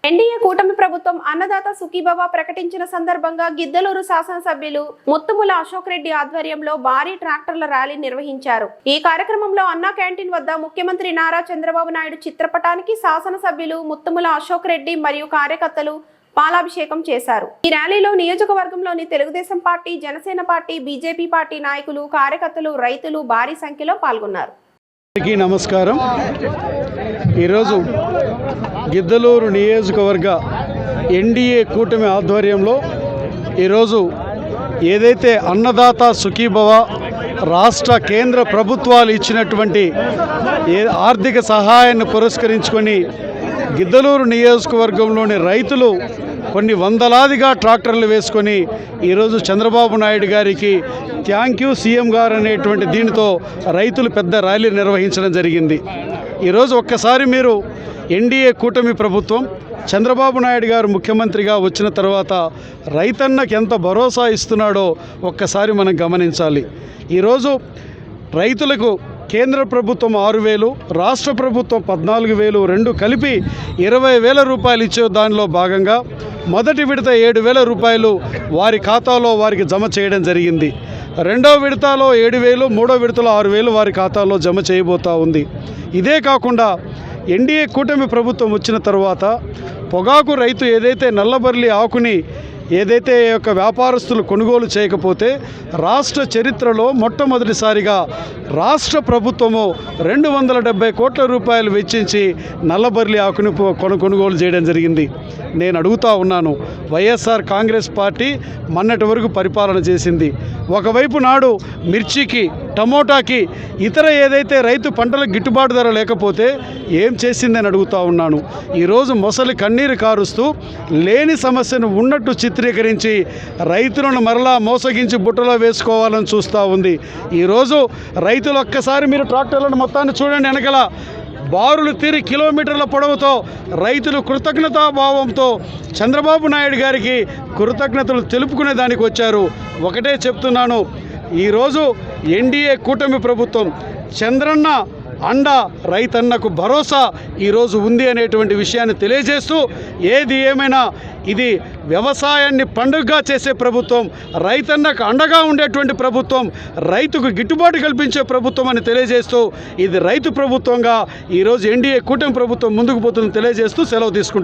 NDA కూటమి ప్రభుత్వం అన్నదాత సుఖీభవ ప్రకటించిన సందర్భంగా గిద్దలూరు శాసనసభ్యులు ముత్తుముల అశోక్ రెడ్డి ఆధ్వర్యంలో భారీ ట్రాక్టర్ల ర్యాలీ నిర్వహించారు. ఈ కార్యక్రమంలో అన్నా క్యాంటీన్ వద్ద ముఖ్యమంత్రి నారా చంద్రబాబు నాయుడు చిత్రపటానికి శాసనసభ్యులు ముత్తుముల అశోక్ రెడ్డి మరియు కార్యకర్తలు పాలాభిషేకం చేశారు. ఈ ర్యాలీలో నియోజకవర్గంలోని Telugu Desam party, Janasena party, BJP party నాయకులు, కార్యకర్తలు, రైతులు భారీ సంఖ్యలో పాల్గొన్నారు. నమస్కారం. ఈరోజు గిద్దలూరు నియోజకవర్గ ఎన్డీఏ కూటమి ఆధ్వర్యంలో ఈరోజు ఏదైతే అన్నదాత సుఖీభవ రాష్ట్ర కేంద్ర ప్రభుత్వాలు ఇచ్చినటువంటి ఆర్థిక సహాయాన్ని పురస్కరించుకొని గిద్దలూరు నియోజకవర్గంలోని రైతులు కొన్ని వందలాదిగా ట్రాక్టర్లు వేసుకొని ఈరోజు చంద్రబాబు నాయుడు గారికి థ్యాంక్ యూ సీఎం గారు అనేటువంటి దీనితో రైతులు పెద్ద ర్యాలీ నిర్వహించడం జరిగింది. ఈరోజు ఒక్కసారి మీరు ఎన్డీఏ కూటమి ప్రభుత్వం చంద్రబాబు నాయుడు గారు ముఖ్యమంత్రిగా వచ్చిన తర్వాత రైతన్నకి ఎంత భరోసా ఇస్తున్నాడో ఒక్కసారి మనం గమనించాలి. ఈరోజు రైతులకు కేంద్ర ప్రభుత్వం 6,000, రాష్ట్ర ప్రభుత్వం 14,000 రెండు కలిపి 20,000 రూపాయలు ఇచ్చే దానిలో భాగంగా మొదటి విడత 7,000 రూపాయలు వారి ఖాతాలో వారికి జమ చేయడం జరిగింది. రెండో విడతలో 7,000, మూడో విడతలో 6,000 వారి ఖాతాలో జమ చేయబోతూ ఉంది. ఇదే కాకుండా ఎన్డీఏ కూటమి ప్రభుత్వం వచ్చిన తర్వాత పొగాకు రైతు ఏదైతే నల్లబర్లి ఆకుని ఏదైతే యొక్క వ్యాపారస్తులు కొనుగోలు చేయకపోతే రాష్ట్ర చరిత్రలో మొట్టమొదటిసారిగా రాష్ట్ర ప్రభుత్వము 270 కోట్ల రూపాయలు వెచ్చించి నల్లబర్లి ఆకుని కొనుగోలు చేయడం జరిగింది. నేను అడుగుతా ఉన్నాను, వైఎస్ఆర్ కాంగ్రెస్ పార్టీ మొన్నటి వరకు పరిపాలన చేసింది. ఒకవైపు నాడు మిర్చికి, టమోటాకి, ఇతర ఏదైతే రైతు పంటలకు గిట్టుబాటు ధర లేకపోతే ఏం చేసిందని అడుగుతా ఉన్నాను. ఈరోజు మొసలి కన్నీరు కారుస్తూ లేని సమస్యను ఉన్నట్టు చిత్రీకరించి రైతులను మరలా మోసగించి బుట్టలో వేసుకోవాలని చూస్తూ ఉంది. ఈరోజు రైతులు ఒక్కసారి మీరు ట్రాక్టర్లను మొత్తాన్ని చూడండి, వెనకల బారులు తీరి కిలోమీటర్ల పొడవుతో రైతులు కృతజ్ఞతాభావంతో చంద్రబాబు నాయుడు గారికి కృతజ్ఞతలు తెలుపుకునే దానికి వచ్చారు. ఒకటే చెప్తున్నాను, ఈరోజు ఎన్డీఏ కూటమి ప్రభుత్వం చంద్రన్న అండ రైతన్నకు భరోసా ఈరోజు ఉంది అనేటువంటి విషయాన్ని తెలియజేస్తూ, ఏది ఏమైనా ఇది వ్యవసాయాన్ని పండుగగా చేసే ప్రభుత్వం, రైతన్నకు అండగా ఉండేటువంటి ప్రభుత్వం, రైతుకు గిట్టుబాటు కల్పించే ప్రభుత్వం అని తెలియజేస్తూ, ఇది రైతు ప్రభుత్వంగా ఈరోజు ఎన్డీఏ కూటమి ప్రభుత్వం ముందుకు పోతుందని తెలియజేస్తూ సెలవు తీసుకుంటాం.